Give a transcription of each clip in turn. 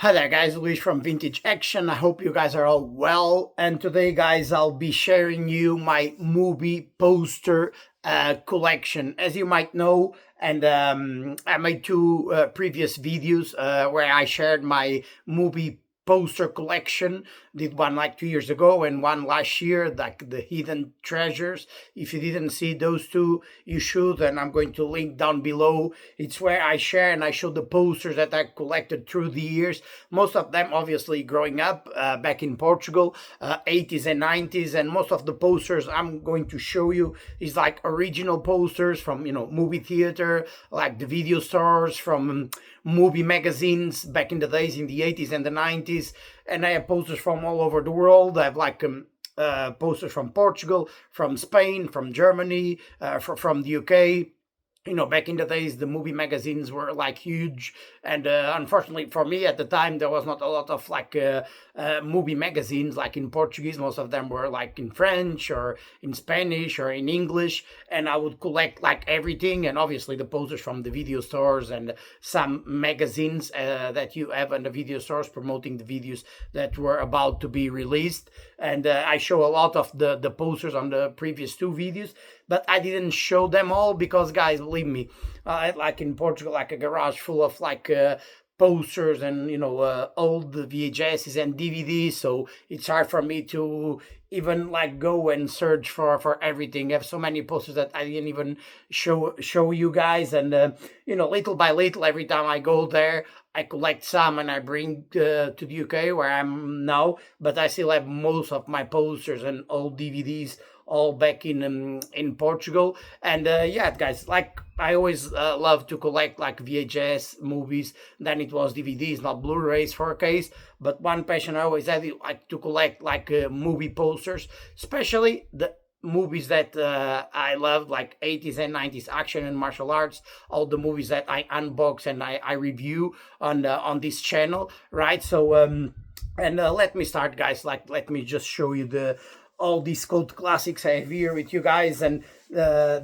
Hi there guys, Luis from Vintage Action. I hope you guys are all well. And today guys, I'll be sharing you my movie poster collection. As you might know, and I made two previous videos where I shared my movie poster collection. Did one like 2 years ago and one last year, like the Hidden Treasures. If you didn't see those two, you should, and I'm going to link down below. It's where I share and I show the posters that I collected through the years. Most of them obviously growing up back in Portugal, 80s and 90s, and most of the posters I'm going to show you is like original posters from movie theater, like the video stores, from movie magazines back in the days in the 80s and the 90s. And I have posters from all over the world. I have like posters from Portugal, from Spain, from Germany, from the UK. Back in the days, the movie magazines were like huge, and unfortunately for me at the time, there was not a lot of like movie magazines like in Portuguese. Most of them were like in French or in Spanish or in English, and I would collect like everything, and obviously the posters from the video stores and some magazines that you have in the video stores promoting the videos that were about to be released. And I show a lot of the posters on the previous two videos, but I didn't show them all because, guys, believe me, I had like in Portugal like a garage full of like posters and old VHSs and DVDs, so it's hard for me to even like go and search for everything. I have so many posters that I didn't even show you guys, and little by little, every time I go there, I collect some and I bring to the UK where I'm now, but I still have most of my posters and old DVDs all back in Portugal. And yeah, guys, like I always love to collect like VHS movies. Then it was DVDs, not Blu-rays, 4Ks. But one passion I always had, like to collect like movie posters, especially the movies that I loved, like 80s and 90s action and martial arts, all the movies that I unbox and I review on this channel, right? So and let me start, guys. Like, let me just show you all these cult classics I have here with you guys. And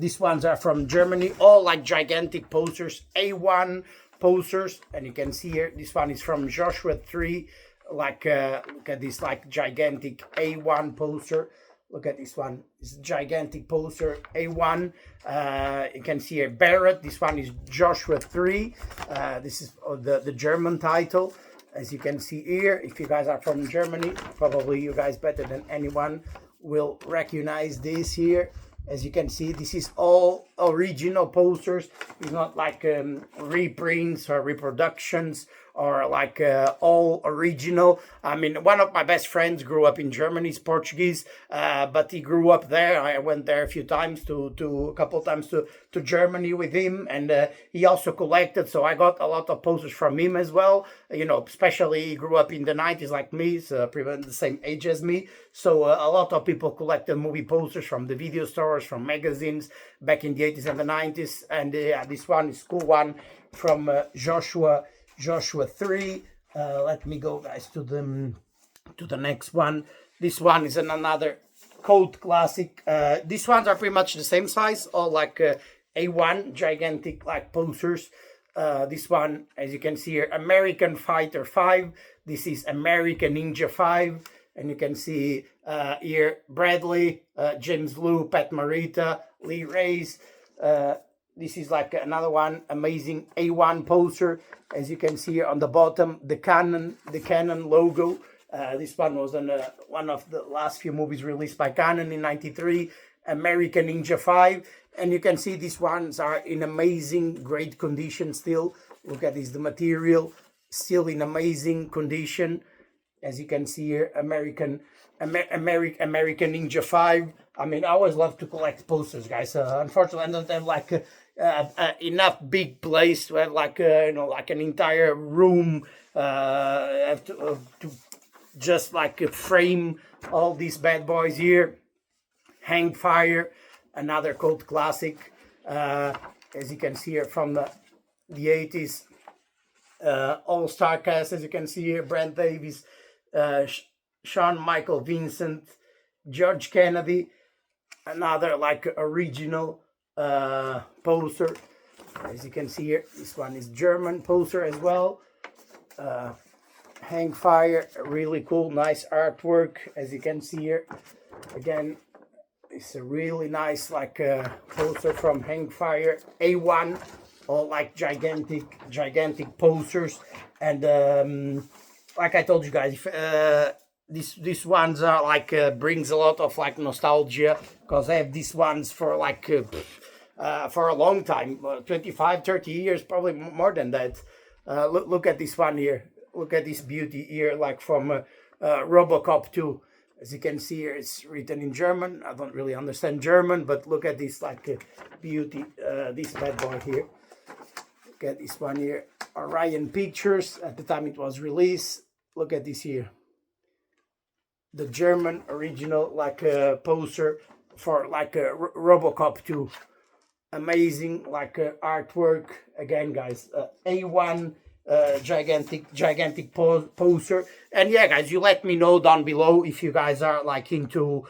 these ones are from Germany, all like gigantic posters, A1 posters. And you can see here, this one is from Joshua 3. Like, look at this like gigantic A1 poster. Look at this one. It's a gigantic poster, A1. You can see here Barrett. This one is Joshua 3. This is the German title. As you can see here, if you guys are from Germany, probably you guys better than anyone will recognize this here. As you can see, this is all original posters. It's not like reprints or reproductions or like all original. I mean, one of my best friends grew up in Germany. He's Portuguese, but he grew up there. I went there a few times a couple times to Germany with him, and he also collected. So I got a lot of posters from him as well. Especially he grew up in the 90s like me, so pretty much the same age as me. So a lot of people collected movie posters from the video stores, from magazines back in the 80s and the 90s. And this one is cool one from Joshua 3. Let me go, guys, to the next one. This one is another cult classic. These ones are pretty much the same size, all like A1 gigantic like posters. This one, as you can see here, American Fighter 5. This is American Ninja 5. And you can see here Bradley, James Blue, Pat Morita, Lee Reyes. This is like another one, amazing A1 poster. As you can see here on the bottom, the Canon logo. This one was on one of the last few movies released by Canon in '93, American Ninja 5. And you can see these ones are in amazing, great condition still. Look at this, the material still in amazing condition. As you can see here, American Ninja 5. I mean, I always love to collect posters, guys. Unfortunately, I don't have like enough big place to have like like an entire room. Have to just like frame all these bad boys here. Hang Fire, another cult classic. As you can see here from the 80s. All-star cast, as you can see here, Brent Davies, Sean Michael Vincent, George Kennedy, another like original poster. As you can see here, this one is German poster as well. Hang Fire, really cool, nice artwork, as you can see here. Again, it's a really nice poster from Hang Fire A1, all like gigantic posters. And like I told you guys, these ones are brings a lot of nostalgia, because I have these ones for for a long time, 25, 30 years, probably more than that. Look at this one here. Look at this beauty here, from Robocop 2. As you can see here, it's written in German. I don't really understand German, but look at this beauty, this bad boy here. Look at this one here. Orion Pictures, at the time it was released. Look at this here. The German original poster for Robocop 2. Amazing artwork. Again, guys, A1 gigantic poster. And yeah, guys, you let me know down below if you guys are into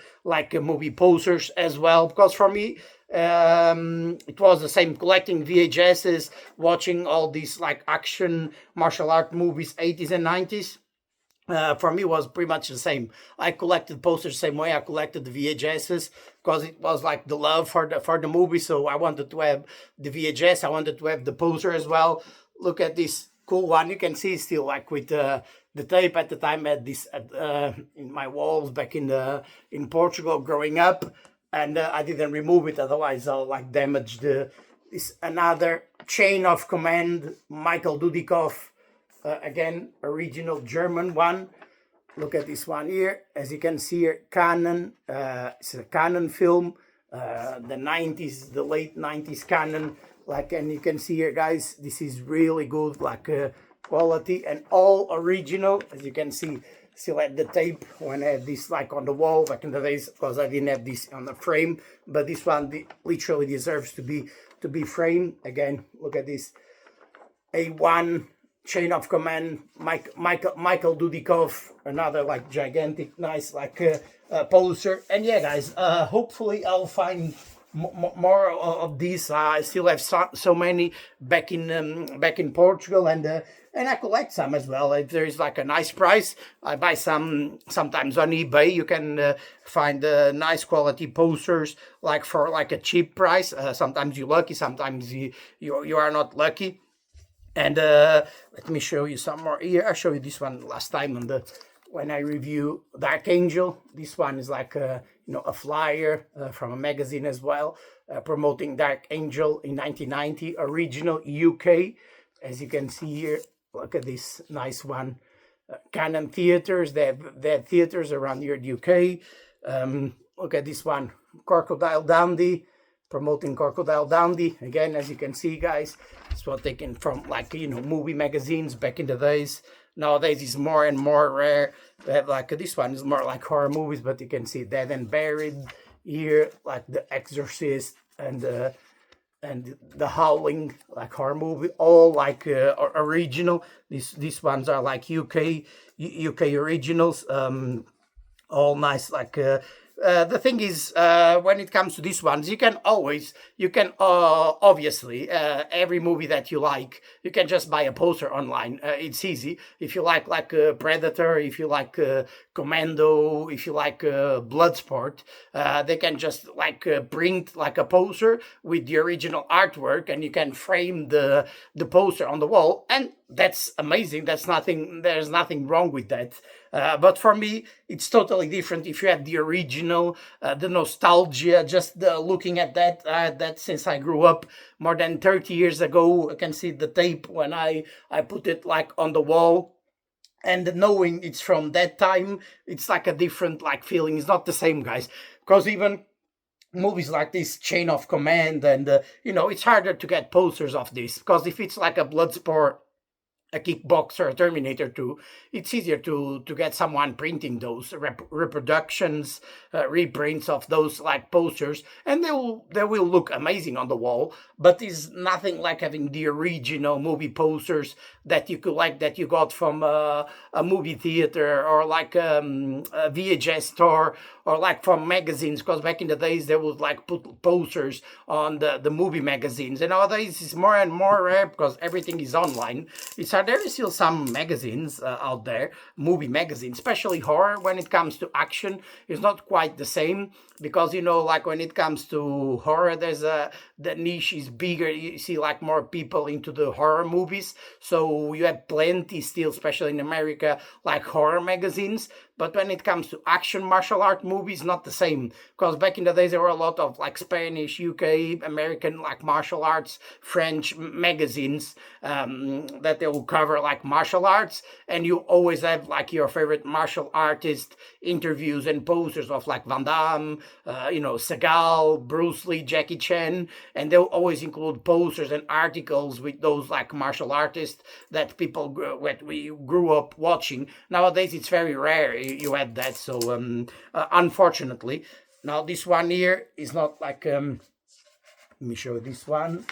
movie posters as well, because for me it was the same, collecting VHSs, watching all these action martial art movies, 80s and 90s. For me was pretty much the same. I collected posters the same way I collected the VHSs, because it was the love for the movie. So I wanted to have the VHS, I wanted to have the poster as well. Look at this cool one. You can see still with the tape. At the time I had this in my walls back in Portugal growing up, and I didn't remove it, otherwise I'll damage this. Another Chain of Command, Michael Dudikoff. Again, original German one. Look at this one here. As you can see here, Cannon. It's a Cannon film. The 90s, the late 90s Cannon. And you can see here, guys, this is really good, quality and all original. As you can see, still at the tape when I had this on the wall back in the days, because I didn't have this on the frame. But this one literally deserves to be framed. Again, look at this. A1 Chain of Command, Michael Dudikoff, another gigantic, nice poster. And yeah, guys, hopefully I'll find more of these. I still have so many back in Portugal, and I collect some as well. If there is a nice price, I buy some. Sometimes on eBay you can find nice quality posters for a cheap price. Sometimes you're lucky, sometimes you are not lucky. And let me show you some more here. I showed you this one last time when I review Dark Angel. This one is a flyer from a magazine as well, promoting Dark Angel in 1990, original UK. As you can see here, look at this nice one. Cannon Theatres, they have theatres around here in the UK. Look at this one, Crocodile Dundee, promoting Crocodile Dundee. Again, as you can see, guys, it's what taken from movie magazines back in the days. Nowadays it's more and more rare to have this one is more horror movies, but you can see Dead and Buried here, The Exorcist and The Howling, horror movie, all original. These ones are UK originals, all nice. The thing is, when it comes to these ones, you can obviously, every movie that you like, you can just buy a poster online. It's easy. If you like Predator, if you like Commando, if you like Bloodsport, they can just print a poster with the original artwork, and you can frame the poster on the wall, and that's amazing. There's nothing wrong with that. But for me, it's totally different if you have the original, the nostalgia, just looking at that since I grew up more than 30 years ago. I can see the tape when I put it on the wall, and knowing it's from that time, it's a different feeling. It's not the same, guys, because even movies like this, Chain of Command, and it's harder to get posters of this, because if it's a Bloodsport, a Kickboxer, a Terminator 2, it's easier to get someone printing those reproductions, reprints of those posters, and they will look amazing on the wall. But it's nothing like having the original movie posters that you could that you got from a movie theater, or a VHS store, or from magazines, because back in the days they would put posters on the movie magazines, and nowadays it's more and more rare because everything is online. It's harder there is still some magazines out there, movie magazines, especially horror. When it comes to action, it's not quite the same, because, you know, like when it comes to horror, the niche is bigger. You see like more people into the horror movies, so you have plenty still, especially in America, like horror magazines. But when it comes to action martial art movies, not the same, because back in the days there were a lot of like Spanish, UK, American like martial arts, French magazines that they will cover like martial arts, and you always have like your favorite martial artist interviews and posters of like Van Damme, you know, Seagal, Bruce Lee, Jackie Chan, and they'll always include posters and articles with those like martial artists that what we grew up watching. Nowadays it's very rare you had that, so unfortunately. Now this one here is not like let me show you this one.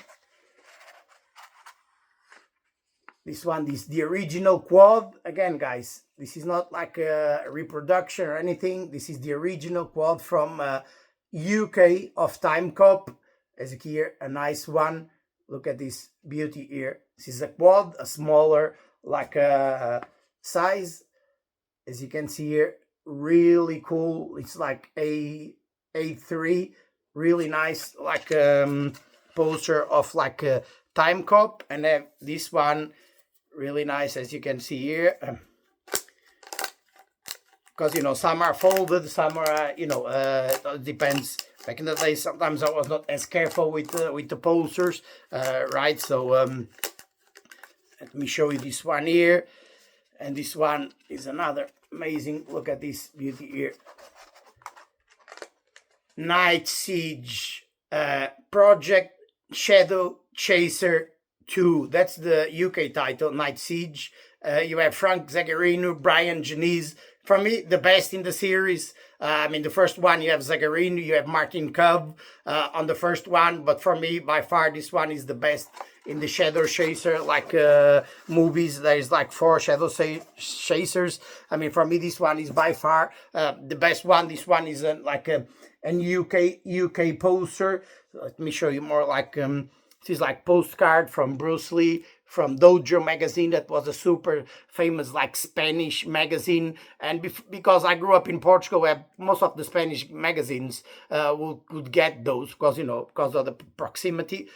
This one is the original quad. Again, guys, this is not like a reproduction or anything. This is the original quad from UK of Time Cop. As you can hear, a nice one. Look at this beauty here. This is a quad, a smaller like size. As you can see here, really cool. It's like A3, really nice, like poster of like a Time Cop. And then this one, really nice, as you can see here. Because, you know, some are folded, some are, you know, it depends. Back in the day, sometimes I was not as careful with the posters, right? So let me show you this one here. And this one is another amazing. Look at this beauty here. Night Siege Project Shadow Chaser 2. That's the UK title, Night Siege. You have Frank Zagarino, Brian Janice. For me, the best in the series. I mean, the first one, you have Zagarino, you have Martin Cove on the first one. But for me, by far, this one is the best in the Shadow Chaser, like movies. There's like 4 Shadow Chasers. I mean, for me, this one is by far the best one. This one is like a UK poster. Let me show you more. Like this is like postcard from Bruce Lee, from Dojo magazine. That was a super famous like Spanish magazine. And because I grew up in Portugal, where most of the Spanish magazines would get those, because, you know, because of the proximity.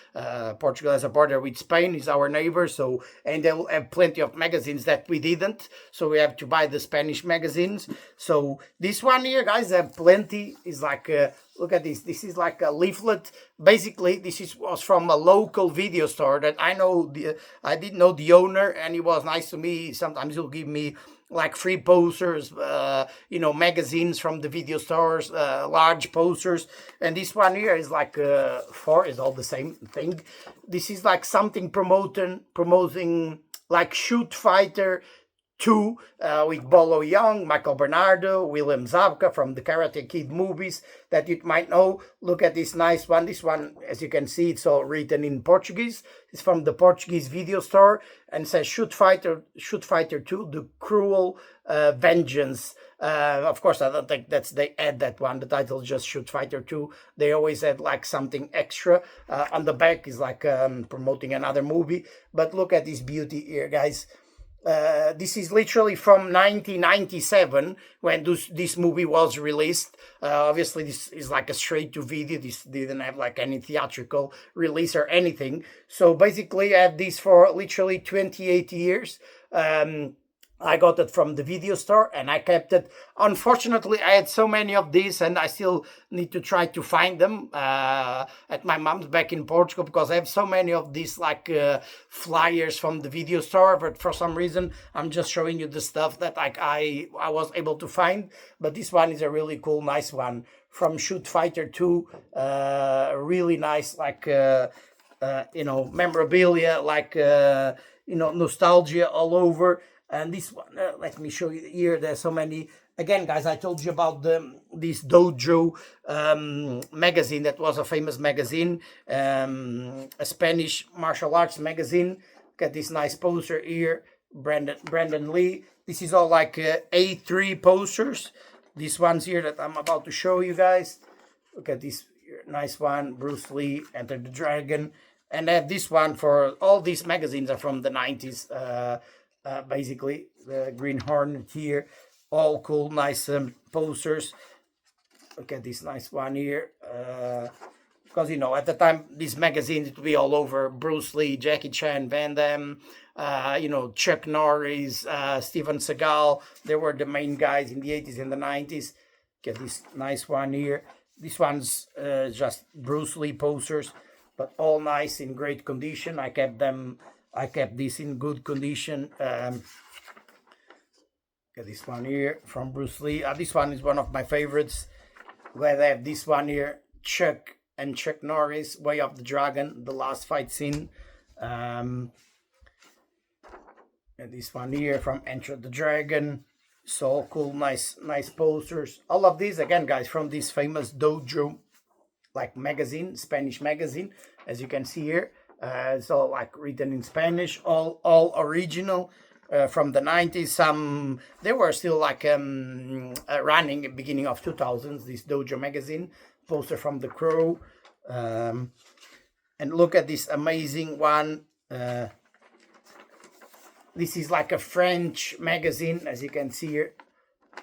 Portugal has a border with Spain, is our neighbor, so, and they will have plenty of magazines that we didn't, so we have to buy the Spanish magazines. So this one here, guys, have plenty. Is like look at this. This is like a leaflet. Basically, was from a local video store that I know. I didn't know the owner, and he was nice to me. Sometimes he'll give me like free posters, you know, magazines from the video stores, large posters. And this one here is like 4, is all the same thing. This is like something promoting like Shoot Fighter 2 with Bolo Young, Michael Bernardo, William Zabka from the Karate Kid movies that you might know. Look at this nice one. This one, as you can see, it's all written in Portuguese. It's from the Portuguese video store and says Shoot Fighter 2, The Cruel Vengeance. Of course, I don't think they add that one. The title is just Shoot Fighter 2. They always add like something extra. On the back is like promoting another movie. But look at this beauty here, guys. This is literally from 1997 when this movie was released. Obviously, this is like a straight to video. This didn't have like any theatrical release or anything. So basically, I have this for literally 28 years. I got it from the video store and I kept it. Unfortunately, I had so many of these and I still need to try to find them at my mom's back in Portugal, because I have so many of these like flyers from the video store. But for some reason, I'm just showing you the stuff that I was able to find. But this one is a really cool, nice one from Shoot Fighter 2. Really nice, like, you know, memorabilia, like, you know, nostalgia all over. And this one, let me show you here. There's so many. Again, guys, I told you about this Dojo magazine. That was a famous magazine, a Spanish martial arts magazine. Look at this nice poster here, Brandon Lee. This is all like A3 posters. These ones here that I'm about to show you guys. Look at this nice one, Bruce Lee, Enter the Dragon. And I have this one for all these magazines are from the 90s. Basically, the Green Hornet here, all cool, nice posters. Look at this nice one here. Because you know, at the time, these magazines would be all over Bruce Lee, Jackie Chan, Van Damme, you know, Chuck Norris, Steven Seagal. They were the main guys in the 80s and the 90s. Get this nice one here. This one's just Bruce Lee posters, but all nice in great condition. I kept this in good condition. Get this one here from Bruce Lee. This one is one of my favorites. Glad I have this one here. Chuck Norris, Way of the Dragon, the last fight scene. And this one here from Enter the Dragon. So cool, nice posters. All of these, again, guys, from this famous Dojo like magazine, Spanish magazine, as you can see here. It's all like written in Spanish, all original. From the 90s, some they were still like running at beginning of 2000s, this Dojo magazine, poster from The Crow. And look at this amazing one. This is like a French magazine, as you can see here,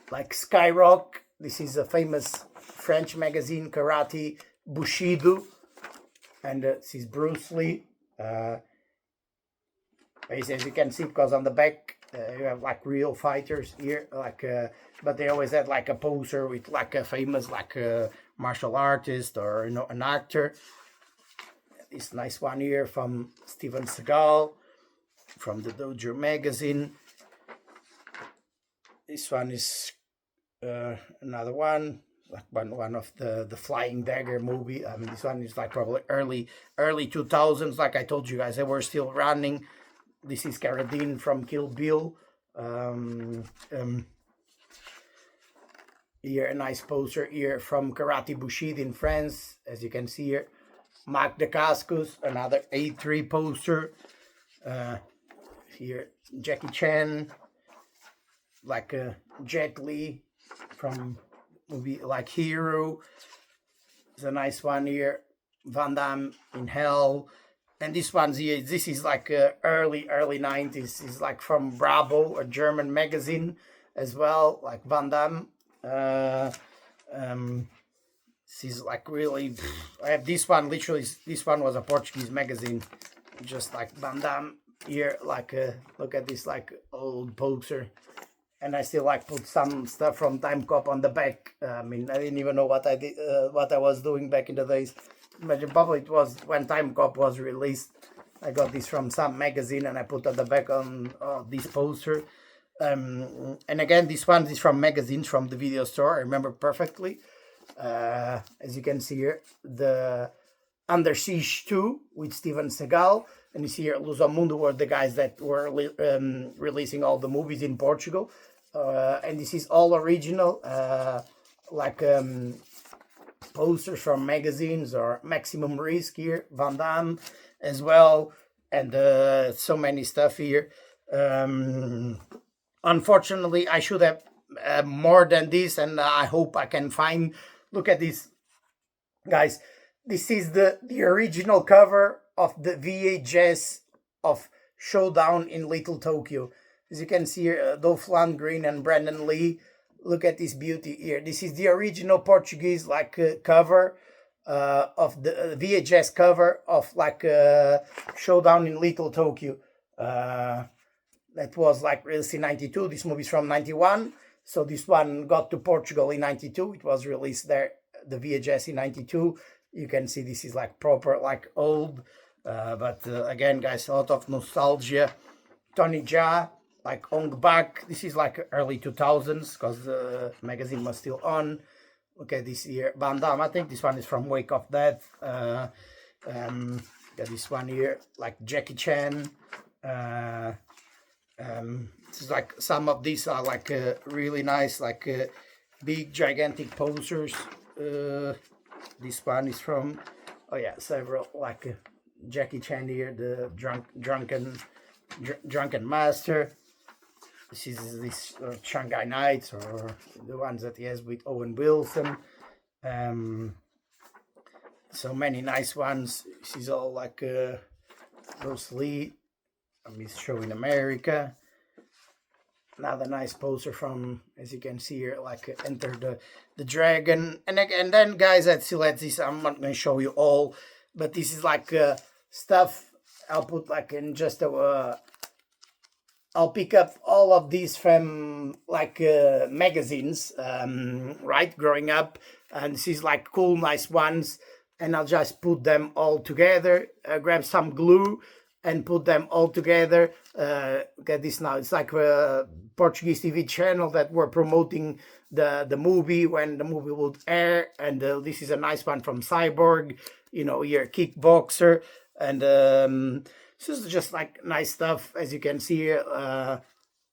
like Skyrock. This is a famous French magazine, Karate Bushido. And this is Bruce Lee. As you can see, because on the back you have like real fighters here, like but they always had like a poster with like a famous like martial artist or, you know, an actor. This nice one here from Steven Seagal from the Dojo magazine. This one is another one, like one of the Flying Dagger movie. I mean, this one is like probably early 2000s. Like I told you guys, they were still running. This is Cara Dune from Kill Bill. Here a nice poster here from Karate Bushido in France, as you can see here. Marc Dacascos, another A3 poster. Here Jackie Chan, like Jet Li from movie like Hero. It's a nice one here. Van Damme in Hell. And this one's here, this is like early 90s. It's like from Bravo, a German magazine as well, like Van Damme. This is like really, I have this one, literally, this one was a Portuguese magazine, just like Van Damme here, like, look at this like old poster. And I still like put some stuff from Time Cop on the back. I mean, I didn't even know what I did, what I was doing back in the days. Imagine, probably it was when Time Cop was released. I got this from some magazine and I put on the back on this poster. And again, this one is from magazines from the video store. I remember perfectly. As you can see here, the Under Siege 2 with Steven Seagal. And you see here, Lusomundo were the guys that were releasing all the movies in Portugal. And this is all original, like posters from magazines or Maximum Risk here, Van Damme as well, and so many stuff here. Unfortunately, I should have more than this, and I hope I can find. Look at this, guys. This is the original cover of the VHS of Showdown in Little Tokyo. As you can see here, Dolph Lundgren and Brandon Lee. Look at this beauty here. This is the original Portuguese like cover of the VHS cover of like Showdown in Little Tokyo. That was like released in 92. This movie is from 91. So this one got to Portugal in 92. It was released there, the VHS in 92. You can see this is like proper, like old. But again, guys, a lot of nostalgia. Tony Jaa, like Ong Bak. This is like early 2000s because the magazine was still on. Look at this here. Van Damme, I think this one is from Wake of Death. Got this one here, like Jackie Chan. This is like some of these are like really nice, like big gigantic posters. This one is from, oh yeah, several like Jackie Chan here, the drunken master. This is this Shanghai Nights, or the ones that he has with Owen Wilson. So many nice ones. This is all like Bruce Lee. I'm showing America. Another nice poster from, as you can see here, like Enter the Dragon. And then, guys, at this, I'm not going to show you all, but this is like stuff I'll put like in just a. I'll pick up all of these from like magazines, right, growing up, and this is like cool, nice ones, and I'll just put them all together, grab some glue, and put them all together. Get this now, it's like a Portuguese TV channel that were promoting the movie when the movie would air, and this is a nice one from Cyborg, you know, your kickboxer, and this is just like nice stuff, as you can see here.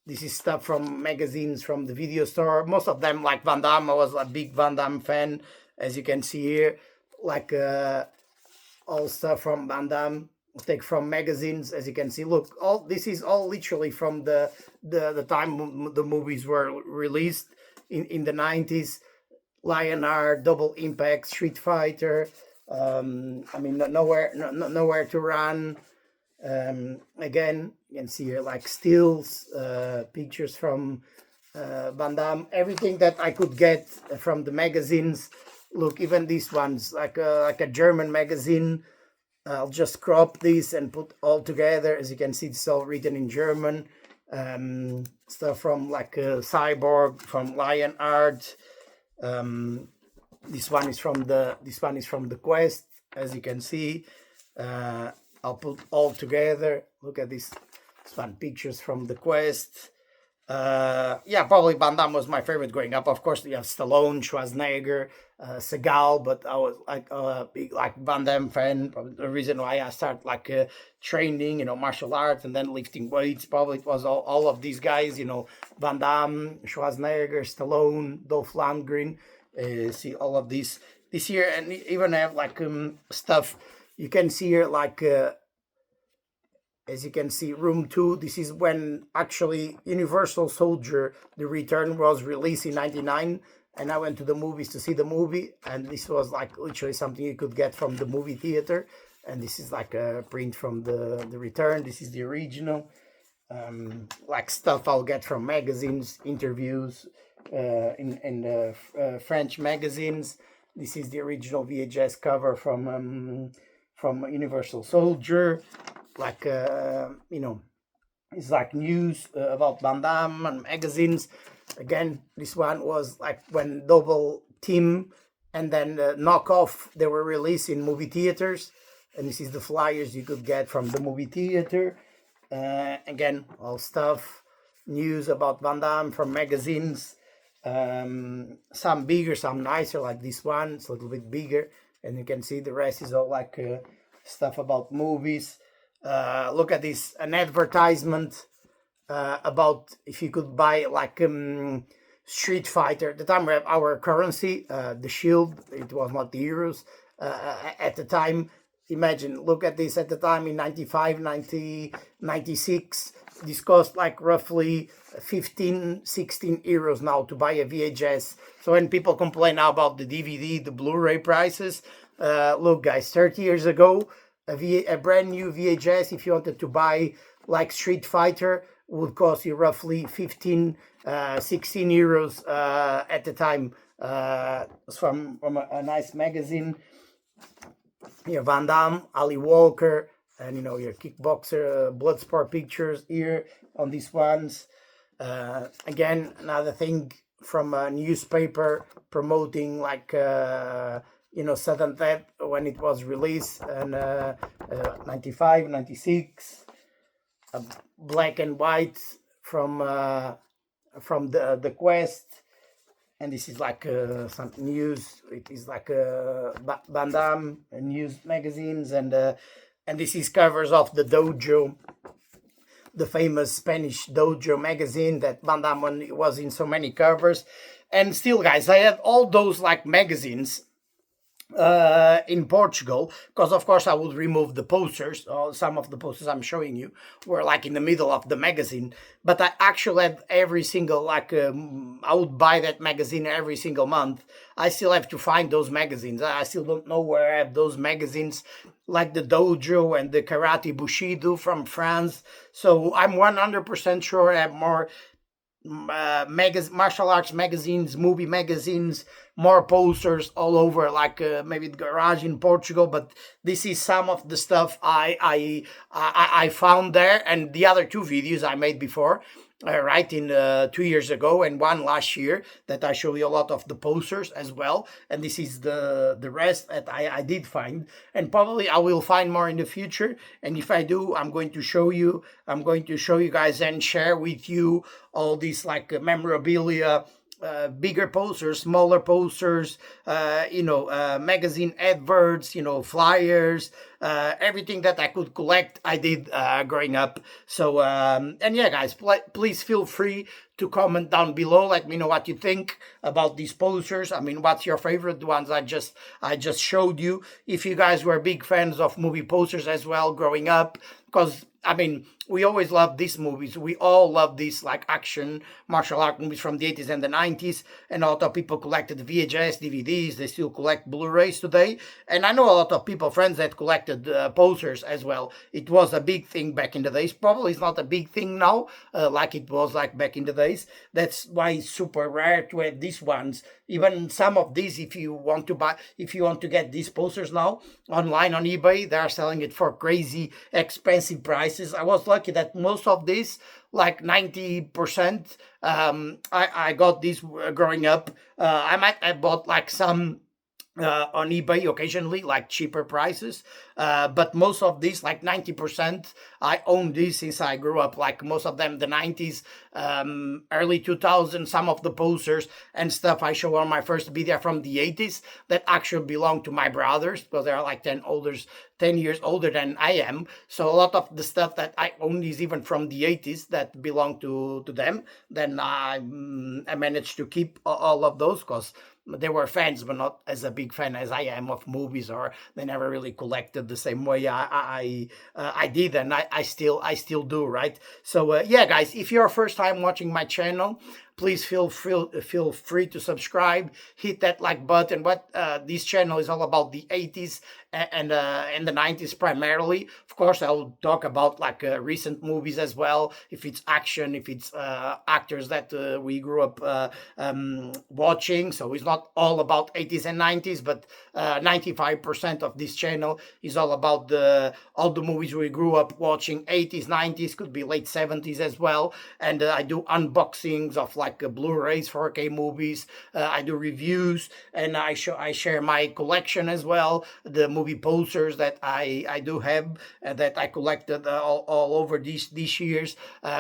This is stuff from magazines from the video store. Most of them like Van Damme. I was a big Van Damme fan, as you can see here. Like all stuff from Van Damme. Take from magazines, as you can see. Look, all this is all literally from the time the movies were released in the 90s. Lionheart, Double Impact, Street Fighter. I mean, nowhere to run. Again, you can see here like stills, pictures from Van Damme, everything that I could get from the magazines. Look, even these ones, like a German magazine. I'll just crop these and put all together. As you can see, it's all written in German. Stuff from like Cyborg, from Lionheart. This one is from the Quest, as you can see. I'll put all together. Look at this fun pictures from the Quest. Yeah, probably Van Damme was my favorite growing up. Of course, you have Stallone, Schwarzenegger, Seagal, but I was like a big like Van Damme fan. Probably the reason why I started like training, you know, martial arts and then lifting weights. Probably it was all of these guys, you know, Van Damme, Schwarzenegger, Stallone, Dolph Lundgren. See all of these this year, and even have like stuff. You can see here like, as you can see, Room 2. This is when actually Universal Soldier, The Return, was released in 99. And I went to the movies to see the movie. And this was like literally something you could get from the movie theater. And this is like a print from the Return. This is the original. Like stuff I'll get from magazines, interviews, in French magazines. This is the original VHS cover from Universal Soldier, like you know, it's like news about Van Damme and magazines. Again, this one was like when Double Team and then Knockoff, they were released in movie theaters, and this is the flyers you could get from the movie theater. Again, all stuff, news about Van Damme from magazines. Some bigger, some nicer, like this one. It's a little bit bigger, and you can see the rest is all like stuff about movies. Look at this, an advertisement about if you could buy like Street Fighter. At the time we have our currency, the shield. It was not the euros at the time. Imagine, look at this at the time in 95, 90, 96. This cost like roughly 15, 16 euros now to buy a VHS. So when people complain now about the DVD, the Blu-ray prices, look guys, 30 years ago, a brand new VHS, if you wanted to buy like Street Fighter, would cost you roughly 15, 16 euros at the time. From a nice magazine. Here, Van Damme, Ali Walker, and you know, your kickboxer, Bloodsport pictures here on these ones. Again, another thing from a newspaper promoting like you know, Sudden Death when it was released, and 95, 96. Black and white from the Quest. And this is like some news. It is like Van Damme news magazines, and this is covers of the Dojo, the famous Spanish Dojo magazine that Van Damme was in so many covers. And still, guys, I have all those like magazines in Portugal, because of course I would remove the posters. Some of the posters I'm showing you were like in the middle of the magazine, but I actually have every single I would buy that magazine every single month. I still have to find those magazines. I still don't know where I have those magazines, like the Dojo and the Karate Bushido from France. So I'm 100% sure I have more martial arts magazines, movie magazines, more posters all over, like maybe the garage in Portugal. But this is some of the stuff I found there, and the other two videos I made before. Right in 2 years ago and one last year that I show you a lot of the posters as well, and this is the rest that I did find, and probably I will find more in the future. And if I do, I'm going to show you guys and share with you all these like memorabilia, bigger posters, smaller posters, magazine adverts, flyers, everything that I could collect, I did growing up. So, and yeah, guys, please feel free to comment down below. Let me know what you think about these posters. I mean, what's your favorite ones? I just showed you. If you guys were big fans of movie posters as well growing up, because I mean, we always love these movies. We all love these like action martial art movies from the 80s and the 90s. And a lot of people collected VHS, DVDs. They still collect Blu-rays today. And I know a lot of people, friends that collected posters as well. It was a big thing back in the days. Probably it's not a big thing now, like it was like back in the days. That's why it's super rare to have these ones. Even some of these, if you want to get these posters now online on eBay, they are selling it for crazy expensive prices. I was lucky that most of these, like 90%, I got these growing up. I might have bought like some on eBay occasionally, like cheaper prices. But most of these, like 90%, I own these since I grew up. Like most of them, the 90s, early 2000s, some of the posters and stuff I show on my first video from the 80s that actually belong to my brothers, because they're like 10 years older than I am. So a lot of the stuff that I own is even from the 80s that belong to them. Then I managed to keep all of those because they were fans, but not as a big fan as I am of movies, or they never really collected the same way I did, and I still do, right? So yeah, guys, if you're first time watching my channel, please feel free to subscribe, hit that like button. What this channel is all about, the 80s and the 90s primarily. Of course, I'll talk about like recent movies as well, if it's action, if it's actors that we grew up watching. So it's not all about 80s and 90s, but 95% of this channel is all about all the movies we grew up watching, 80s, 90s, could be late 70s as well. And I do unboxings of like Blu-rays, 4K movies. I do reviews, and I share my collection as well, the movie posters that I do have, that I collected all over these years,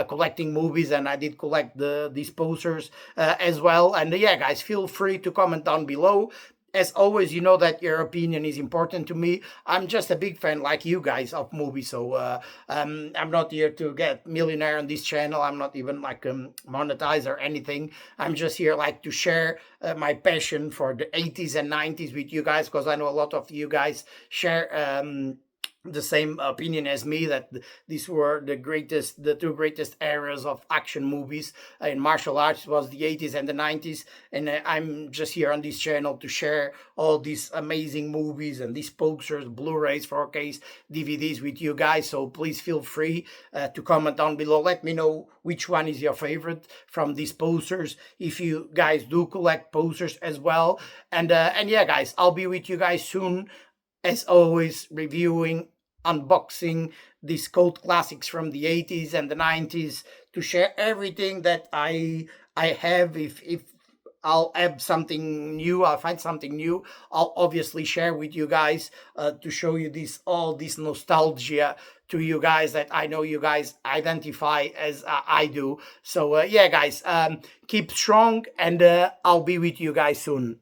collecting movies, and I did collect these posters as well. And yeah, guys, feel free to comment down below. As always, you know that your opinion is important to me. I'm just a big fan, like you guys, of movies. So I'm not here to get millionaire on this channel. I'm not even like monetize or anything. I'm just here like to share my passion for the 80s and 90s with you guys, because I know a lot of you guys share the same opinion as me, that these were the two greatest eras of action movies in martial arts, was the 80s and the 90s. And I'm just here on this channel to share all these amazing movies and these posters, Blu-rays, 4Ks, DVDs with you guys. So please feel free to comment down below. Let me know which one is your favorite from these posters, if you guys do collect posters as well. And yeah, guys, I'll be with you guys soon, as always, reviewing, unboxing these cult classics from the 80s and the 90s, to share everything that I have. If I'll add something new, I'll find something new, I'll obviously share with you guys, to show you all this nostalgia to you guys that I know you guys identify as I do. So yeah, guys, keep strong, and I'll be with you guys soon.